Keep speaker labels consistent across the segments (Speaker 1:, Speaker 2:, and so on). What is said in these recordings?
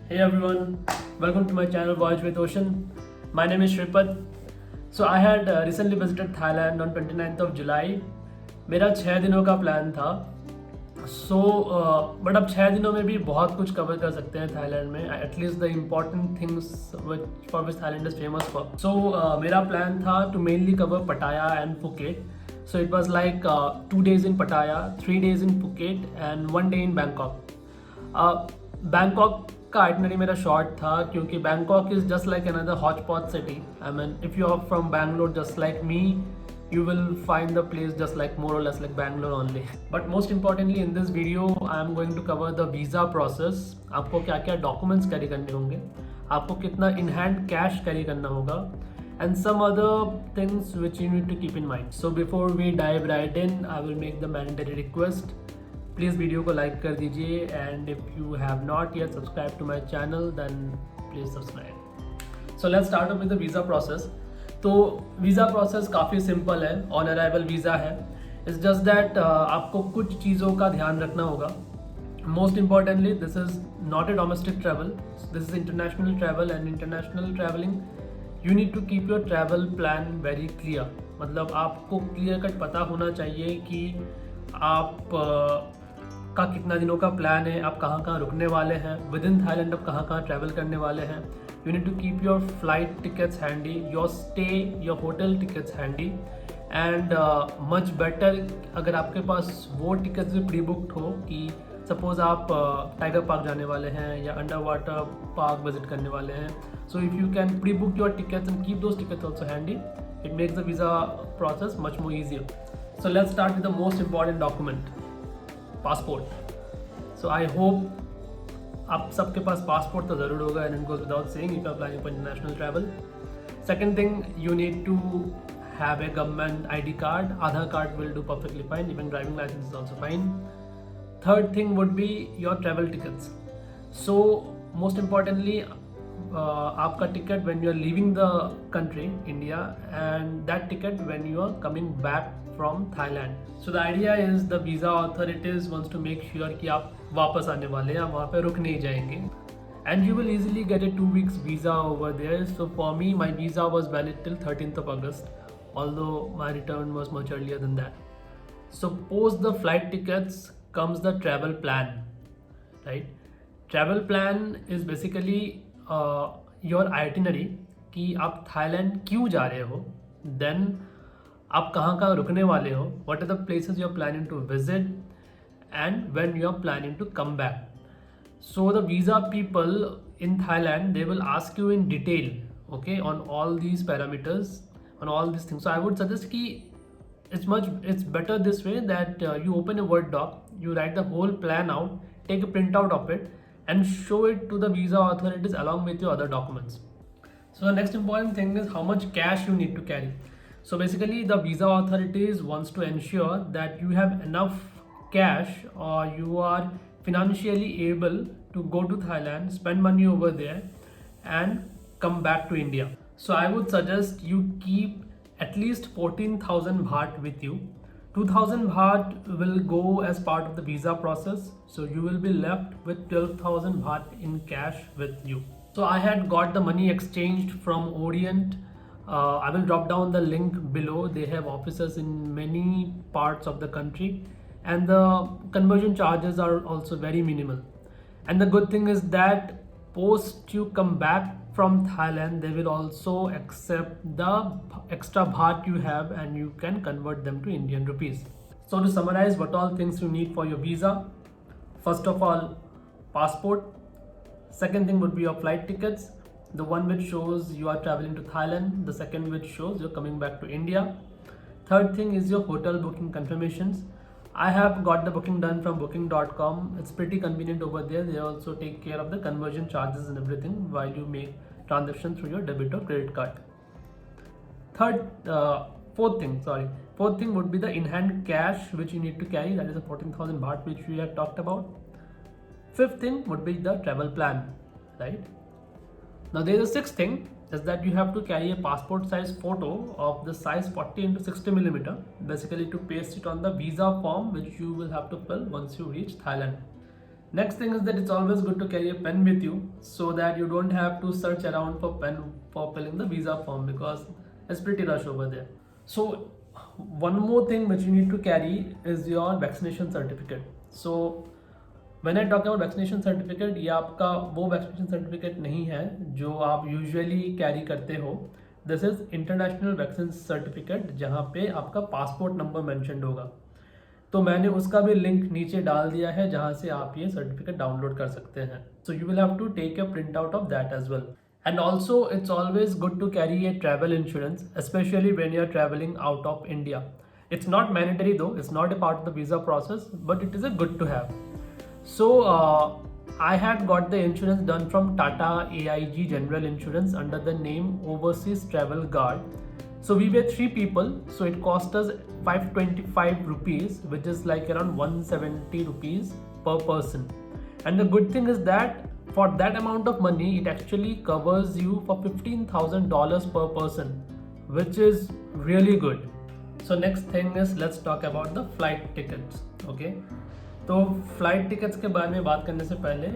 Speaker 1: Hey everyone, welcome to my channel Voyage with Ocean. My name is Shripad. So I had recently visited Thailand on 29th of July. मेरा 6 दिनों का plan था. But अब 6 दिनों में भी बहुत कुछ कवर कर सकते हैं थाईलैंड में. At least the important things for which Thailand is famous for. मेरा प्लान था टू मेनली कवर पटाया and Phuket. So it was like 2 days in Pattaya, 3 days in Phuket and 1 day in Bangkok. Bangkok का itinerary मेरा short था क्योंकि Bangkok is just like another hot pot city. I mean if you are from Bangalore just like me, you will find the place just like more or less like Bangalore only. But most importantly in this video I am going to cover the visa process. आपको क्या क्या documents carry करने होंगे, आपको कितना in hand cash carry करना होगा, and some other things which you need to keep in mind. So before we dive right in, I will make the mandatory request. Please video को like कर दीजिए, and if you have not yet subscribe to my channel then please subscribe. So let's start with the visa process. तो visa process काफ़ी simple है, on arrival visa है. It's just that आपको कुछ चीज़ों का ध्यान रखना होगा. Most importantly this is not a domestic travel, this is international travel, and international travelling you need to keep your travel plan very clear. मतलब आपको क्लियर कट पता होना चाहिए कि आप का कितना दिनों का प्लान है, आप कहाँ कहाँ रुकने वाले हैं, विद इन थाईलैंड आप कहाँ कहाँ ट्रैवल करने वाले हैं. You need to keep your flight tickets handy, your stay, your hotel tickets handy, and much better अगर आपके पास वो टिकट्स भी प्री बुक्ड हो कि सपोज आप टाइगर पार्क जाने वाले हैं या अंडर वाटर पार्क विजिट करने वाले हैं. So if you can pre book your tickets and keep those tickets also handy, it makes the visa process much more easier. So let's start with the most important document, passport. So I hope आप सबके पास passport तो ज़रूर होगा, and it goes without saying if you are planning for international travel. Second thing, you need to have a government ID card. Aadhaar card will do perfectly fine. Even driving license is also fine. Third thing would be your travel tickets. So most importantly, आपका ticket when you are leaving the country India, and that ticket when you are coming back from Thailand. So the idea is the visa authorities wants to make sure कि आप वापस आने वाले हैं, आप वहाँ पे रुक नहीं जाएंगे, and you will easily get a 2 weeks visa over there. So for me my visa was valid till 13th of August, although my return was much earlier than that. So post the flight tickets comes the travel plan, right? Travel plan is basically your itinerary कि आप Thailand क्यों जा रहे हो, then आप कहाँ कहाँ रुकने वाले हो, what are the places you are planning to visit, and when you are planning to come back. So the visa people in Thailand they will ask you in detail, okay, on all these parameters, on all this things. So I would suggest कि it's better this way that you open a Word doc, you write the whole plan out, take a printout of it, and show it to the visa authorities along with your other documents. So the next important thing is how much cash you need to carry. So basically the visa authorities wants to ensure that you have enough cash, or you are financially able to go to Thailand, spend money over there, and come back to India. So I would suggest you keep at least 14,000 baht with you. 2,000 baht will go as part of the visa process, so you will be left with 12,000 baht in cash with you. So I had got the money exchanged from Orient. I will drop down the link below. They have offices in many parts of the country, and the conversion charges are also very minimal. And the good thing is that post you come back from Thailand, they will also accept the extra baht you have, and you can convert them to Indian rupees. So to summarize what all things you need for your visa: first of all, passport. Second thing would be your flight tickets, the one which shows you are traveling to Thailand, the second which shows you're coming back to India. Third thing is your hotel booking confirmations. I have got the booking done from booking.com. It's pretty convenient over there. They also take care of the conversion charges and everything while you make transaction through your debit or credit card. Fourth thing would be the in-hand cash which you need to carry, that is the 14,000 baht which we have talked about. Fifth thing would be the travel plan, right? Now there is a sixth thing, is that you have to carry a passport size photo of the size 40 into 60 millimeter, basically to paste it on the visa form which you will have to fill once you reach Thailand. Next thing is that it's always good to carry a pen with you so that you don't have to search around for pen for filling the visa form, because it's pretty rush over there. So one more thing which you need to carry is your vaccination certificate. So when I talk about vaccination certificate, ये आपका वो vaccination certificate नहीं है जो आप usually carry करते हो. This is international vaccine certificate जहाँ पे आपका passport number mentioned होगा. तो मैंने उसका भी लिंक नीचे डाल दिया है जहाँ से आप ये सर्टिफिकेट डाउनलोड कर सकते हैं. So you will have to take a print out of that as well. And also it's always good to carry a travel insurance, specially when you are travelling out of India. It's not mandatory though, it's not a part of the visa process, but it is a good to have. So I had got the insurance done from Tata AIG General Insurance under the name Overseas Travel Guard. So we were 3 people, so it cost us 525 rupees, which is like around 170 rupees per person. And the good thing is that for that amount of money, it actually covers you for $15,000 per person, which is really good. So next thing is, let's talk about the flight tickets. Okay, तो flight tickets के बारे में बात करने से पहले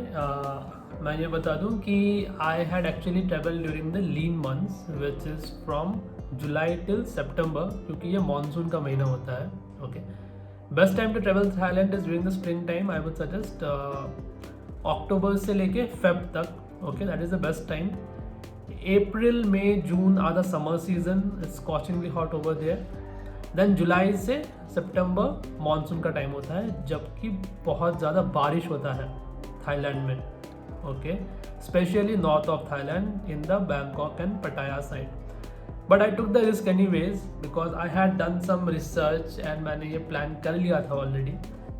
Speaker 1: मैं ये बता दूं कि I had actually travel during the lean months which is from July till September, क्योंकि ये मानसून का महीना होता है. Okay, best time to travel Thailand is during the spring time. I would suggest October से लेके फेब तक. Okay, that is the best time. April May June are the summer season, it's scorchingly hot over there. Then July से September monsoon का time होता है, जबकि बहुत ज़्यादा बारिश होता है थाईलैंड में. Okay, especially north of Thailand in the Bangkok and Pattaya side. But I took the risk anyways because I had done some research and मैंने ये प्लान कर लिया था ऑलरेडी.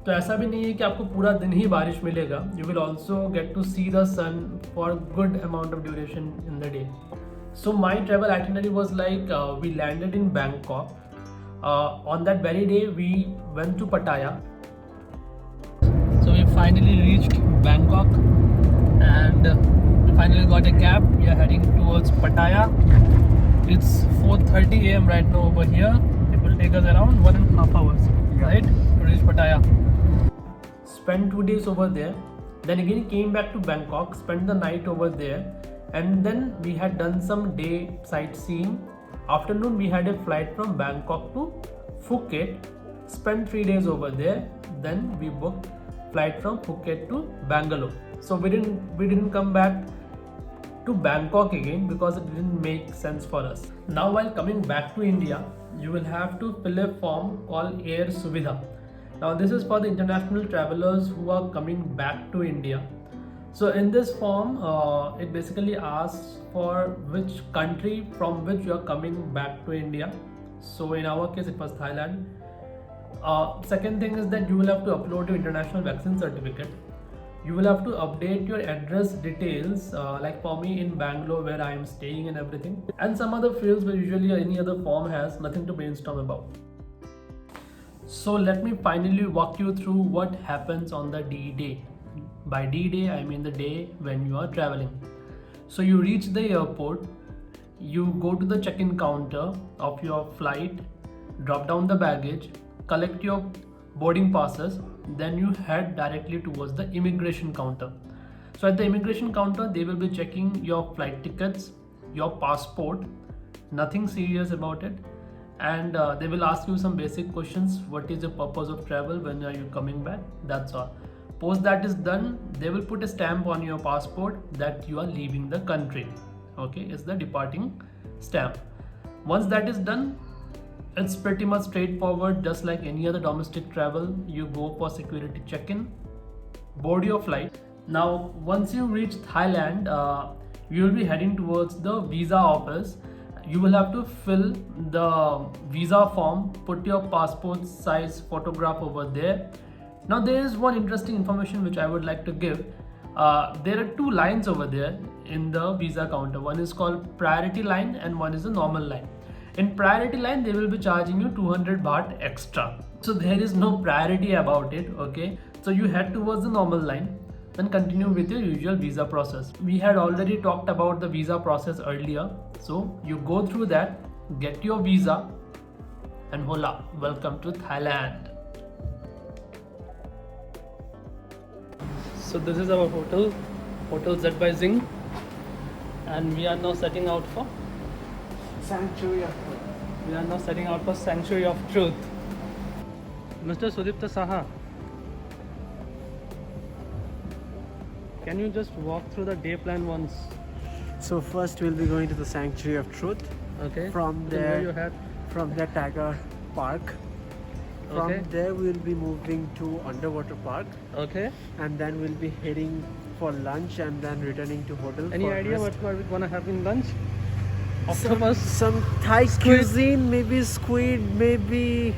Speaker 1: तो ऐसा भी नहीं है कि आपको पूरा दिन ही बारिश मिलेगा. You will also get to see the sun for good amount of duration in the day. So my travel itinerary was like we landed in Bangkok. On that very day we went to Pattaya. So we finally reached Bangkok and we finally got a cab. We are heading towards Pattaya. It's 4:30 a.m. right now over here. It will take us around 1.5 hours, right, to reach Pattaya. Spent 2 days over there. Then again came back to Bangkok, spent the night over there, and then we had done some day sightseeing. Afternoon we had a flight from Bangkok to Phuket, spent 3 days over there. Then we booked flight from Phuket to Bangalore. So we didn't come back to Bangkok again because it didn't make sense for us. Now while coming back to India, you will have to fill a form called Air Suvidha. Now this is for the international travelers who are coming back to India. So in this form, it basically asks for which country from which you are coming back to India. So in our case, it was Thailand. Second thing is that you will have to upload your international vaccine certificate. You will have to update your address details, like for me in Bangalore where I am staying and everything, and some other fields where usually any other form has nothing to brainstorm about. So let me finally walk you through what happens on the D-Day. By D-Day, I mean the day when you are traveling. So you reach the airport, you go to the check-in counter of your flight, drop down the baggage, collect your boarding passes, then you head directly towards the immigration counter. So at the immigration counter, they will be checking your flight tickets, your passport, nothing serious about it. And they will ask you some basic questions. What is the purpose of travel? When are you coming back? That's all. Post that is done, they will put a stamp on your passport that you are leaving the country. Okay, it's the departing stamp. Once that is done, it's pretty much straightforward, just like any other domestic travel. You go for security check-in, board your flight. Now once you reach Thailand, you will be heading towards the visa office. You will have to fill the visa form, put your passport size photograph over there. Now there is one interesting information which I would like to give. There are 2 lines over there in the visa counter. One is called priority line and one is the normal line. In priority line, they will be charging you 200 baht extra. So there is no priority about it. Okay, so you head towards the normal line, then continue with your usual visa process. We had already talked about the visa process earlier. So you go through that, get your visa, and voila, welcome to Thailand. So this is our hotel, Hotel Z by Zing, and we are now setting out for
Speaker 2: Sanctuary of Truth.
Speaker 1: we are now setting out for Sanctuary of Truth. Mr. Sudipta Saha, can you just walk through the day plan once?
Speaker 2: So first we'll be going to the Sanctuary of Truth.
Speaker 1: Okay.
Speaker 2: From
Speaker 1: Then wear your
Speaker 2: there,
Speaker 1: hat.
Speaker 2: from there Tiger Park. From
Speaker 1: Okay.
Speaker 2: there we'll be moving to Underwater Park,
Speaker 1: Okay.
Speaker 2: and then we'll be heading for lunch and then returning to hotel.
Speaker 1: Any
Speaker 2: for
Speaker 1: idea
Speaker 2: rest.
Speaker 1: what we're gonna have in lunch?
Speaker 2: Some,
Speaker 1: Octopus.
Speaker 2: some Thai cuisine, maybe squid, maybe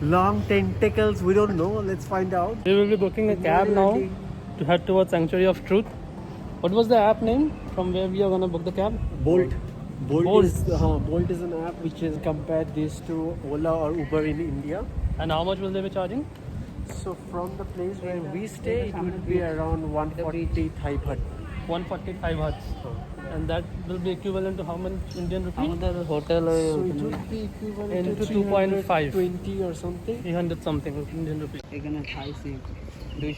Speaker 2: long tentacles. We don't know. Let's find out.
Speaker 1: We will be booking a cab now to head towards Sanctuary of Truth. What was the app name from where we are gonna book the cab?
Speaker 2: Bolt. Bolt,
Speaker 1: Bolt.
Speaker 2: Bolt is an app which is compared this to Ola or Uber in India.
Speaker 1: And how much will they be charging?
Speaker 2: So from the place where we stay, it would be around 140 Thai baht.
Speaker 1: 145 bahts. And that will be equivalent to how much Indian rupee?
Speaker 3: hotel
Speaker 2: So it would be equivalent
Speaker 1: Into
Speaker 2: to
Speaker 1: 2.5.
Speaker 2: 20 or something.
Speaker 1: 300 something Indian rupee.
Speaker 3: এখানে Thai sim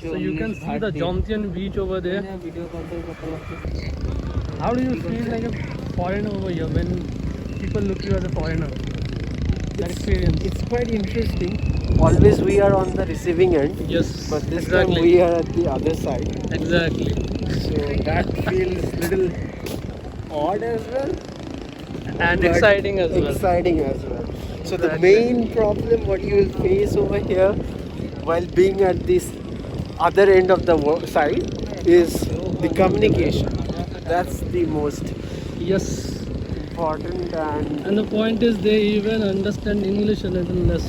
Speaker 1: So you can see the Jomtien beach over there.
Speaker 3: Video call করে কথা বলতে
Speaker 1: How do you feel like a foreigner over here when people look you as a foreigner? That experience.
Speaker 2: It's quite interesting. Always we are on the receiving end,
Speaker 1: Yes,
Speaker 2: but this
Speaker 1: exactly.
Speaker 2: time we are at the other side.
Speaker 1: Exactly.
Speaker 2: So that feels little odd as well.
Speaker 1: And
Speaker 2: but
Speaker 1: exciting as well.
Speaker 2: Exciting as well. So the
Speaker 1: Exactly.
Speaker 2: main problem what you will face over here while being at this other end of the side is the communication. That's the most
Speaker 1: Yes.
Speaker 2: important
Speaker 1: And the point is they even understand English a little less.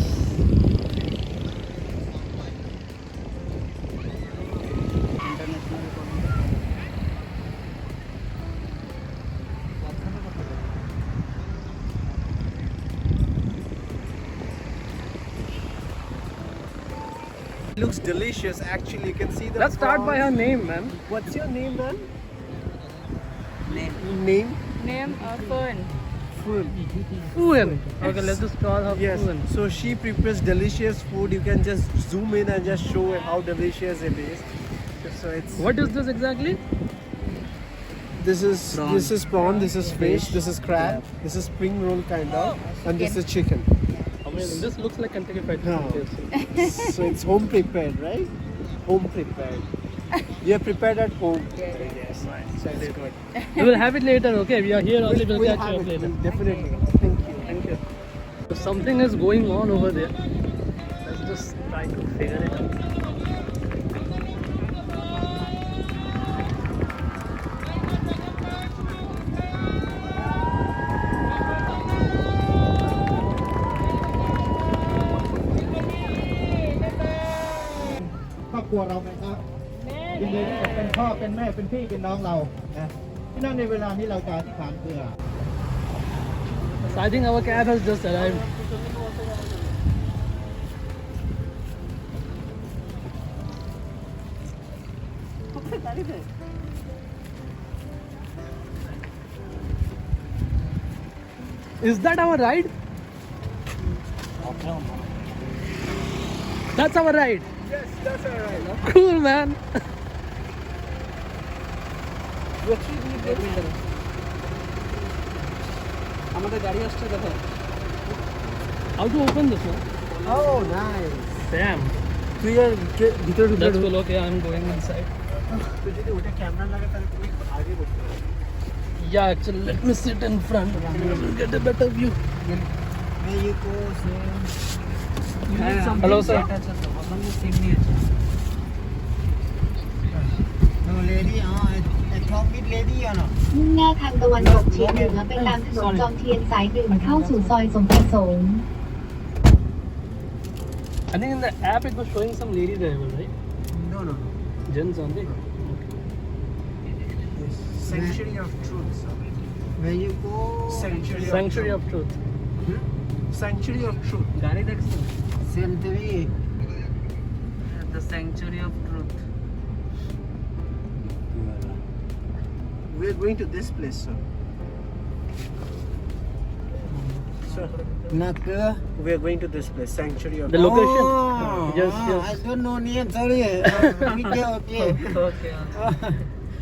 Speaker 2: It looks delicious actually. You can see the
Speaker 1: Let's start by her
Speaker 2: prawns.
Speaker 1: name, man.
Speaker 2: What's your name, man?
Speaker 3: Name.
Speaker 2: Name?
Speaker 4: Name Fern.
Speaker 2: Food.
Speaker 1: Fuan. Okay, let's just call her
Speaker 2: Yes.
Speaker 1: Fuan.
Speaker 2: So she prepares delicious food. You can just zoom in and just show how delicious it is. So it's
Speaker 1: What is this exactly?
Speaker 2: this is
Speaker 3: Prawn.
Speaker 2: this is prawn, this is fish, this is crab, this is spring roll kind of, and this is chicken.
Speaker 1: Amazing. This looks like Kentucky Fried
Speaker 2: No.
Speaker 1: Chicken.
Speaker 2: So it's home prepared, right? Home prepared. You have prepared at home. Yes. That's good.
Speaker 1: We will have it later, okay? We are here only, we'll catch
Speaker 2: have
Speaker 1: you up
Speaker 2: it.
Speaker 1: later.
Speaker 2: Definitely. Thank you.
Speaker 1: Thank you. So something is going on over there. Let's just try to figure it out.
Speaker 5: ครอบครัวเราไหมครับยินดีที่จะเป็นพ่อเป็นแม่เป็นพี่เป็นน้องเรานะที่นั่นในเวลานี้เราจะอธิษฐานเพื่อ
Speaker 1: So I think our cab has just arrived. Is that our ride? That's our ride.
Speaker 2: Yes, that's alright.
Speaker 1: Cool, man.
Speaker 3: আমাদের গাড়ি আসছে দেখো
Speaker 1: How to open this one?
Speaker 2: Oh, nice.
Speaker 1: Damn.
Speaker 2: তুই আর ভিতরে
Speaker 1: That's cool. Okay, I'm going inside.
Speaker 2: তুই যদি ওটা camera লাগে তাহলে তুই আগে করতে পারবি।
Speaker 1: Yeah, actually, let me sit in front. We'll get a better view.
Speaker 5: There you go, sir.
Speaker 1: Hello, sir.
Speaker 3: সিম নিয়েছে
Speaker 5: No lady, I talk with lady or not?
Speaker 6: มุ่งหน้าทางตะวันตกเฉียงเหนือไปตามถนนจอมเทียนสายหนึ่งเข้าสู่ซอยสมประสงค์
Speaker 1: I think in the app it was showing some lady there, right?
Speaker 2: No, no, no.
Speaker 1: Gents only.
Speaker 2: Sanctuary of Truth. Sir.
Speaker 5: Where you go?
Speaker 1: Sanctuary of Truth.
Speaker 2: Sanctuary of Truth.
Speaker 3: গাড়ি দেখছো
Speaker 5: Century.
Speaker 3: The sanctuary of truth
Speaker 2: We are going to this place, sir. So
Speaker 5: Naka.
Speaker 2: We are going to this place, Sanctuary of
Speaker 1: The location.
Speaker 5: Oh,
Speaker 1: Yes,
Speaker 5: I
Speaker 1: yes.
Speaker 5: don't know name. Sorry. Okay.
Speaker 3: Okay.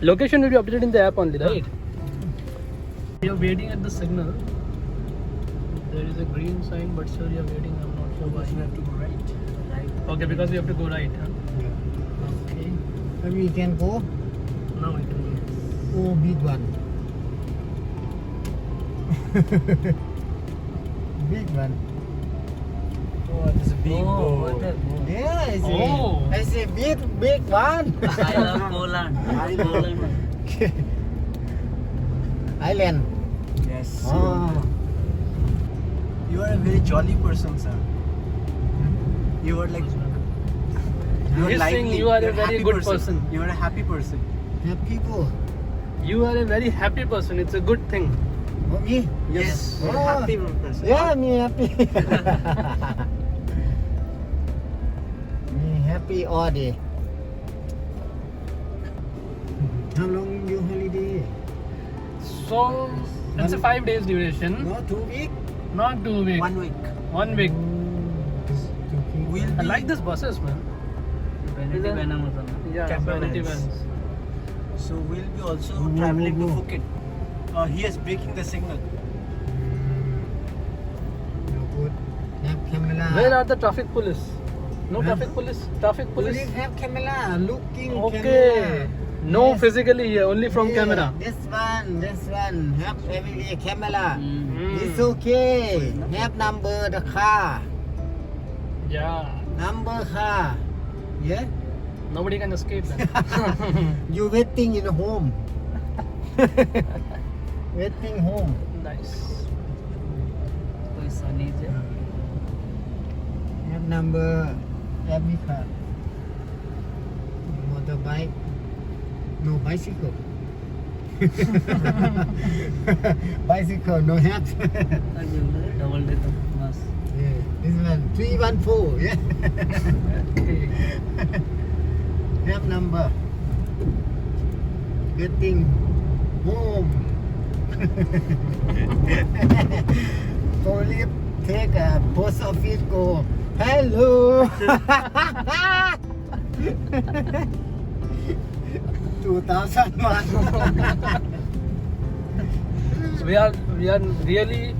Speaker 1: Location will be updated in the app only, right? We are waiting at the signal. There is a green sign, but still we are waiting. I'm not sure why.
Speaker 2: We have to go right.
Speaker 3: Right.
Speaker 1: Okay, because we have to go right. Huh? Okay.
Speaker 5: Maybe we can go.
Speaker 1: Now we can go.
Speaker 5: Oh, big one. Big one.
Speaker 2: Oh, this is a big
Speaker 3: Oh, what
Speaker 2: boat.
Speaker 3: a boat.
Speaker 5: Yeah, I say.
Speaker 1: Oh.
Speaker 5: I say big one.
Speaker 3: I love Poland. Poland.
Speaker 5: Island.
Speaker 2: Yes.
Speaker 5: Oh.
Speaker 2: You are a very jolly person, sir. You are like. You are
Speaker 1: He's saying
Speaker 2: lively.
Speaker 1: you are a
Speaker 2: You're
Speaker 1: very
Speaker 2: happy
Speaker 1: good person.
Speaker 2: You are a happy person.
Speaker 5: Have people.
Speaker 1: You are a very happy person. It's a good thing.
Speaker 5: Oh, me?
Speaker 2: Yes. You're a
Speaker 5: Oh.
Speaker 2: happy person.
Speaker 5: Yeah, me happy. me happy all day. How long you holiday?
Speaker 1: So it's a 5 days duration.
Speaker 5: No, 2 weeks.
Speaker 1: Not 2 weeks.
Speaker 2: 1 week.
Speaker 1: 1 week.
Speaker 2: We'll
Speaker 1: I
Speaker 2: be
Speaker 1: like this buses, man.
Speaker 3: Vanity Venom or something.
Speaker 1: Yeah,
Speaker 2: Camper
Speaker 1: vanity
Speaker 2: vans.
Speaker 1: vans.
Speaker 2: So we'll be also
Speaker 5: Go, go,
Speaker 2: traveling
Speaker 5: go,
Speaker 2: to
Speaker 5: go.
Speaker 2: Phuket. He is breaking the signal.
Speaker 5: No good. Have camera.
Speaker 1: Where are the traffic police? No
Speaker 5: Huh?
Speaker 1: traffic police. Traffic police.
Speaker 5: Police have camera. Looking
Speaker 1: Okay.
Speaker 5: camera.
Speaker 1: No
Speaker 5: Yes.
Speaker 1: physically here, only from
Speaker 5: Yeah,
Speaker 1: camera.
Speaker 5: This one. Have everywhere camera.
Speaker 3: Mm.
Speaker 5: It's okay. Have number the car.
Speaker 1: Yeah.
Speaker 5: Number car. Yeah.
Speaker 1: Nobody can escape that.
Speaker 5: You waiting in home. Waiting home.
Speaker 1: Nice.
Speaker 3: कोई sunny है.
Speaker 5: Have number every car. Motorbike. No bicycle. Bicycle no have.
Speaker 3: Double decker bus.
Speaker 5: Yeah. This one 314. Yeah.
Speaker 1: Okay.
Speaker 5: Have number. Getting home. Police take a post office go. Hello. 2001.
Speaker 1: So we are really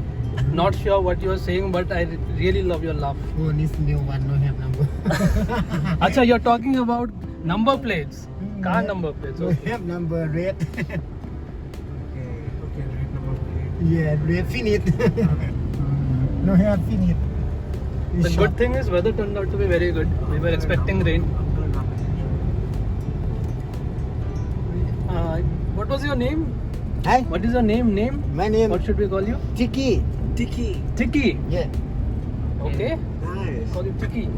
Speaker 1: not sure what you are saying, but I really love your laugh.
Speaker 5: Oh, this new one no have number.
Speaker 1: Acha, you're talking about number plates. Car number plates.
Speaker 5: No
Speaker 1: Okay.
Speaker 5: have number red.
Speaker 2: Okay, red number plate.
Speaker 5: Yeah, red finish. No have finish.
Speaker 1: The good thing is weather turned out to be very good. We were expecting rain. What was your name?
Speaker 5: Hi,
Speaker 1: What is your name?
Speaker 5: my name
Speaker 1: What should we call you?
Speaker 5: Tiki.
Speaker 2: Tiki.
Speaker 1: Tiki.
Speaker 5: Yeah.
Speaker 1: Okay.
Speaker 2: Nice.
Speaker 1: Call you Tiki.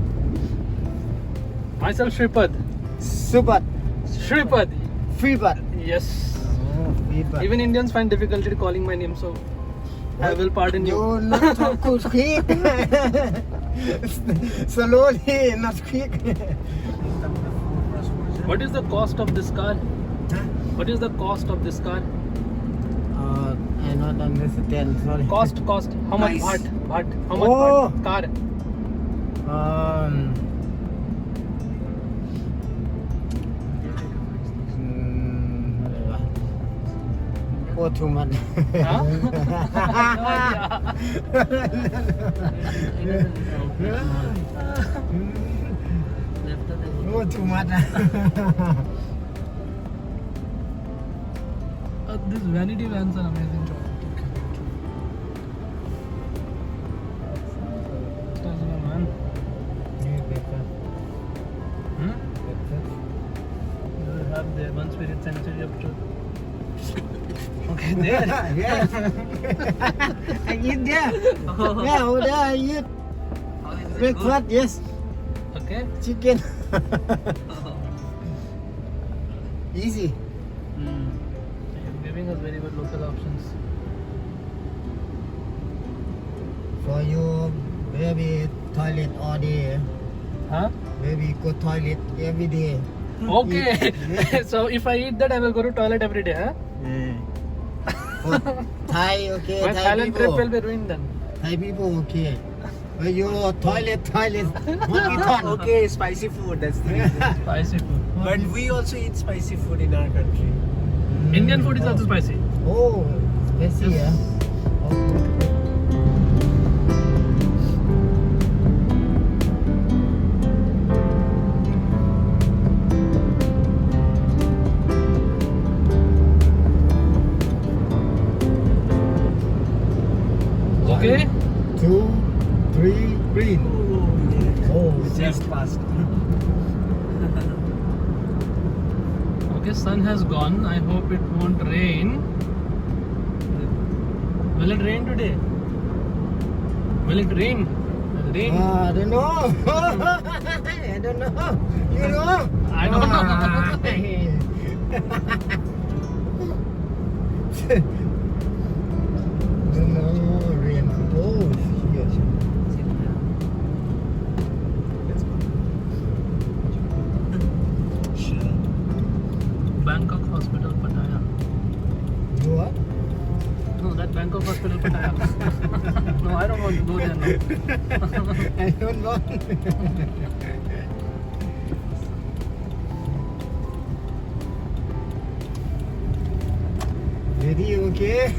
Speaker 1: Myself Shripad.
Speaker 5: Super.
Speaker 1: Shripad.
Speaker 5: Fever.
Speaker 1: Yes.
Speaker 5: Oh, fever.
Speaker 1: Even Indians find difficulty calling my name, so I will pardon you.
Speaker 5: You not so quick. Slowly, not quick.
Speaker 1: What is the cost of this car? What is the cost of this car?
Speaker 5: I not understand. Sorry.
Speaker 1: Cost. How much
Speaker 2: Price.
Speaker 1: bhat? How much
Speaker 5: Oh.
Speaker 1: bhat? Car.
Speaker 5: Oh, too much.
Speaker 1: Huh?
Speaker 5: Oh, too much.
Speaker 1: This vanity vans are amazing job. Man. Hmm? You will have the one spirit century of truth. Okay, there.
Speaker 5: Yeah. I eat there. Yeah, over there I eat.
Speaker 3: How is it
Speaker 5: Breakfast, yes.
Speaker 1: Okay.
Speaker 5: Chicken.
Speaker 3: good?
Speaker 5: Easy.
Speaker 1: You're giving us very good local options.
Speaker 5: For you, baby, toilet all day.
Speaker 1: Huh?
Speaker 5: Baby, go toilet every day.
Speaker 1: Okay. So if I eat that, I will go to toilet every day, huh?
Speaker 5: For Thai, okay,
Speaker 1: My
Speaker 5: Thai
Speaker 1: Thailand trip
Speaker 5: people.
Speaker 1: will be ruined then.
Speaker 5: Thai people okay. But your toilet. What we thought?
Speaker 2: Okay, spicy food. That's the reason.
Speaker 1: Spicy food.
Speaker 2: But we also eat spicy food in our country.
Speaker 1: Indian food is also spicy.
Speaker 5: Oh, spicy, yeah.
Speaker 1: Okay.
Speaker 5: 2, 3, green. Oh,
Speaker 2: Just passed.
Speaker 1: Okay, sun has gone. I hope it won't rain. Will it rain today? Will it rain? Rain?
Speaker 5: I don't know. I don't know. You know?
Speaker 1: I don't know.
Speaker 5: Don't know. Rain. Oh, yes.
Speaker 1: Bangkok Hospital, Pattaya.
Speaker 5: You what?
Speaker 1: No, that Bangkok Hospital, Pattaya. No, I don't want to go there now.
Speaker 5: I don't know. Ready? Okay.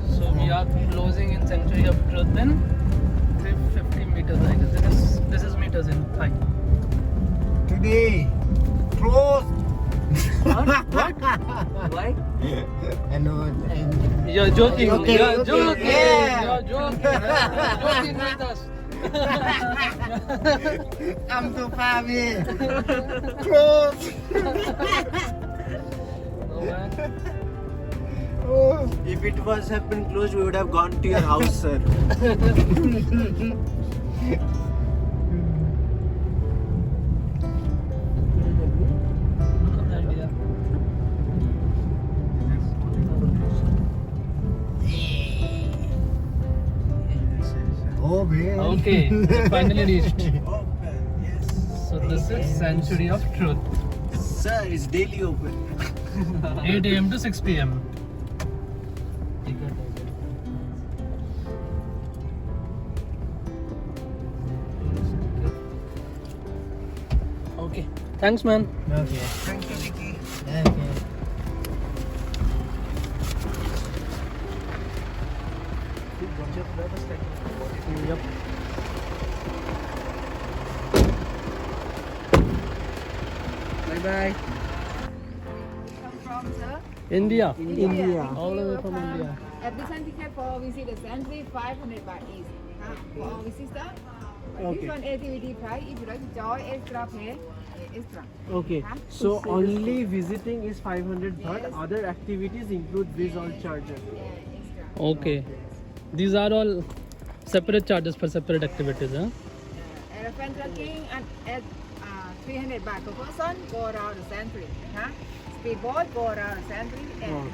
Speaker 1: So we are closing in Century of Truth then. 350 meters, I guess. This is meters in Thai.
Speaker 5: Today, close.
Speaker 1: What?
Speaker 3: Why?
Speaker 5: I know. And
Speaker 1: You're joking.
Speaker 5: Okay,
Speaker 1: You're
Speaker 5: okay,
Speaker 1: joking.
Speaker 5: yeah.
Speaker 1: You're joking. You're joking with us.
Speaker 5: I'm so happy. Close.
Speaker 1: No, man.
Speaker 5: Oh.
Speaker 2: If it was have been closed, we would have gone to your house, sir.
Speaker 5: Oh, man.
Speaker 1: Okay, we finally reached.
Speaker 2: Open, yes.
Speaker 1: So this is Century of Truth.
Speaker 2: Sir, it's daily open.
Speaker 1: 8 a.m. to 6 p.m. Okay. Thanks, man.
Speaker 5: Okay.
Speaker 2: Thank you, Vicky.
Speaker 5: Okay.
Speaker 1: Yep.
Speaker 3: Bye-bye.
Speaker 4: Come from, sir?
Speaker 1: India.
Speaker 5: India.
Speaker 1: All the way from India.
Speaker 4: Admission ticket for visit the sanctuary 500 baht each. For all visitors. But this one activity price, if you like to join extra pay, extra.
Speaker 2: Okay,
Speaker 4: Huh?
Speaker 2: so only visiting is 500 baht.
Speaker 4: Yes.
Speaker 2: Other activities include these all charges.
Speaker 4: Yeah, extra.
Speaker 1: Okay. These are all separate charges for separate activities, huh?
Speaker 4: Elephant trekking at 300 baht per person, go around the sanctuary. Speedboat, go around the sanctuary. And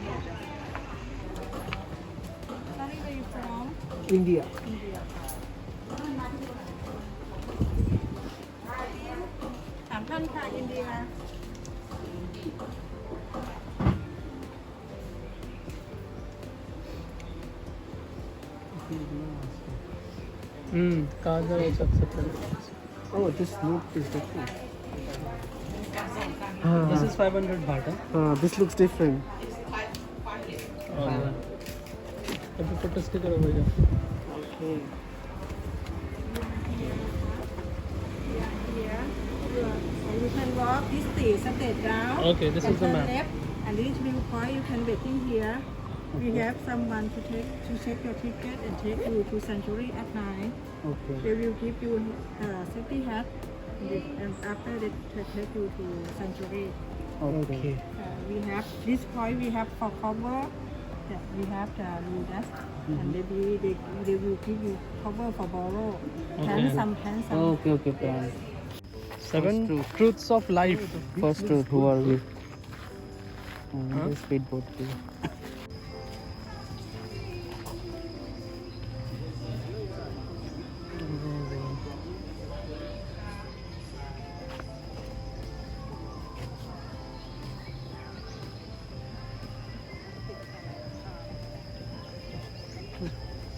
Speaker 4: Sorry, where you from?
Speaker 2: India.
Speaker 4: India. India.
Speaker 1: Cars are also separate.
Speaker 2: Oh, this note is different.
Speaker 1: This is 500 baht, huh?
Speaker 2: This looks different.
Speaker 1: Oh, yeah. Have you put a sticker over here?
Speaker 2: Okay.
Speaker 7: You can walk this step down.
Speaker 1: Okay, this is the
Speaker 7: turn
Speaker 1: map.
Speaker 7: left, and this viewpoint you can waiting here. We have someone to check your ticket and take you to sanctuary at night.
Speaker 2: Okay.
Speaker 7: They will give you safety hat, and after they take you to sanctuary.
Speaker 2: Okay.
Speaker 7: We have this point. We have for cover. Yeah, we have the blue dust, and they will give you cover for borrow.
Speaker 1: Okay.
Speaker 7: Some.
Speaker 3: Okay, plan.
Speaker 1: 7 truths of life.
Speaker 2: First truth, who are we?
Speaker 3: Speedboat too.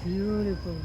Speaker 1: Beautiful.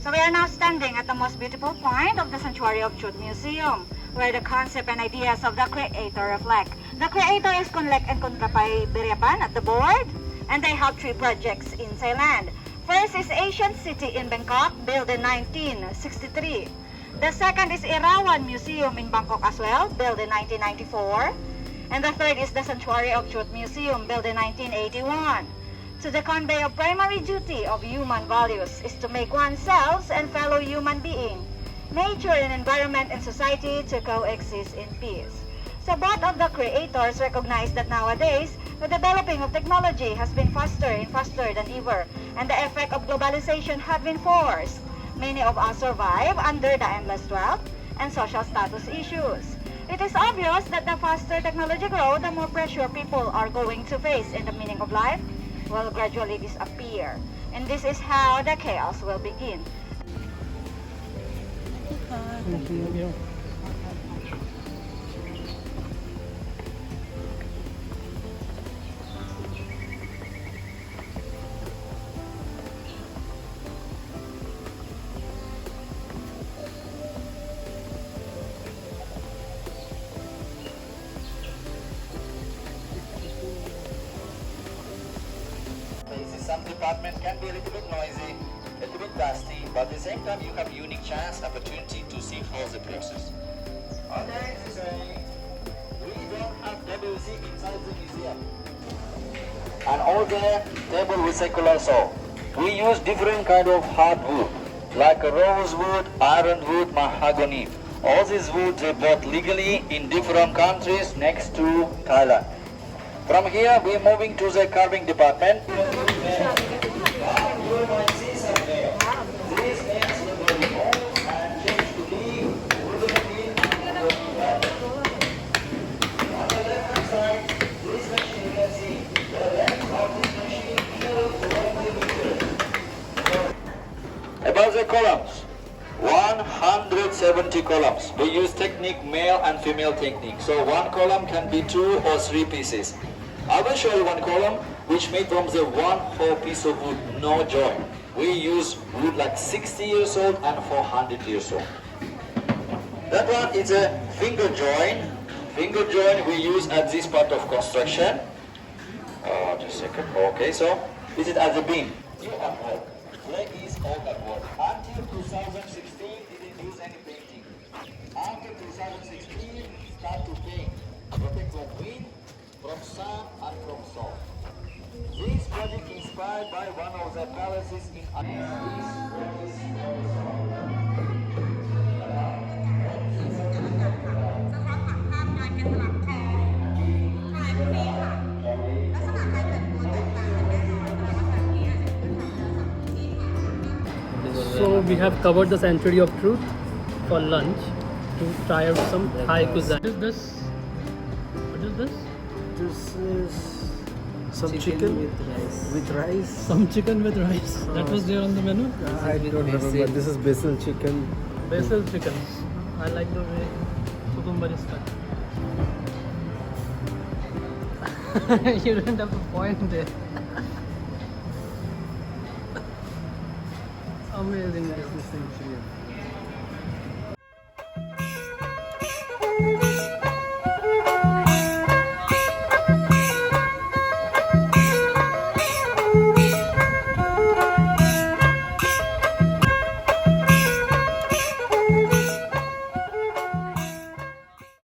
Speaker 8: So we are now standing at the most beautiful point of the Sanctuary of Truth Museum, where the concept and ideas of the Creator reflect. The Creator is Kunlek and Kuntrapay Biriapan at the board, and they have 3 projects in Thailand. First is Ancient City in Bangkok, built in 1963. The second is Irawan Museum in Bangkok as well, built in 1994. And the third is the Sanctuary of Truth Museum, built in 1981. So the convey of primary duty of human values is to make oneself and fellow human being, nature and environment and society to coexist in peace. So both of the creators recognize that nowadays, the developing of technology has been faster and faster than ever, and the effect of globalization have been forced. Many of us survive under the endless wealth and social status issues. It is obvious that the faster technology grows, the more pressure people are going to face in the meaning of life will gradually disappear. And this is how the chaos will begin.
Speaker 3: Thank you.
Speaker 9: Some departments can be a little bit noisy, a little bit dusty, but at the same time you have unique chance, opportunity to see how the process. On the next day, we don't have WC inside the museum. And all the table recycle also. We use different kind of hardwood, like a rosewood, ironwood, mahogany. All these woods are bought legally in different countries next to Thailand. From here, we are moving to the carving department. About the columns, 170 columns. We use technique, male and female technique. So one column can be 2 or 3 pieces. I will show you one column which made from the one whole piece of wood, no joint. We use wood like 60 years old and 400 years old. That one is a finger joint. Finger joint we use at this part of construction. Just a second. Okay, so this is at the beam. You at work. Leg is all at work. Until 2016, didn't use any painting. After 2016, start to paint. Protect from wind, from sun and from salt. This project inspired by one of the palaces in
Speaker 1: So we have covered the Sanctuary of Truth for lunch to try out some Thai cuisine. What is this? What is this?
Speaker 2: This is some chicken with rice.
Speaker 1: Some chicken with rice. That was there on the menu?
Speaker 2: I don't remember. This is basil chicken.
Speaker 1: Basil chicken. I like the way cucumber is cut. You don't have to point there. Amazing.
Speaker 2: This is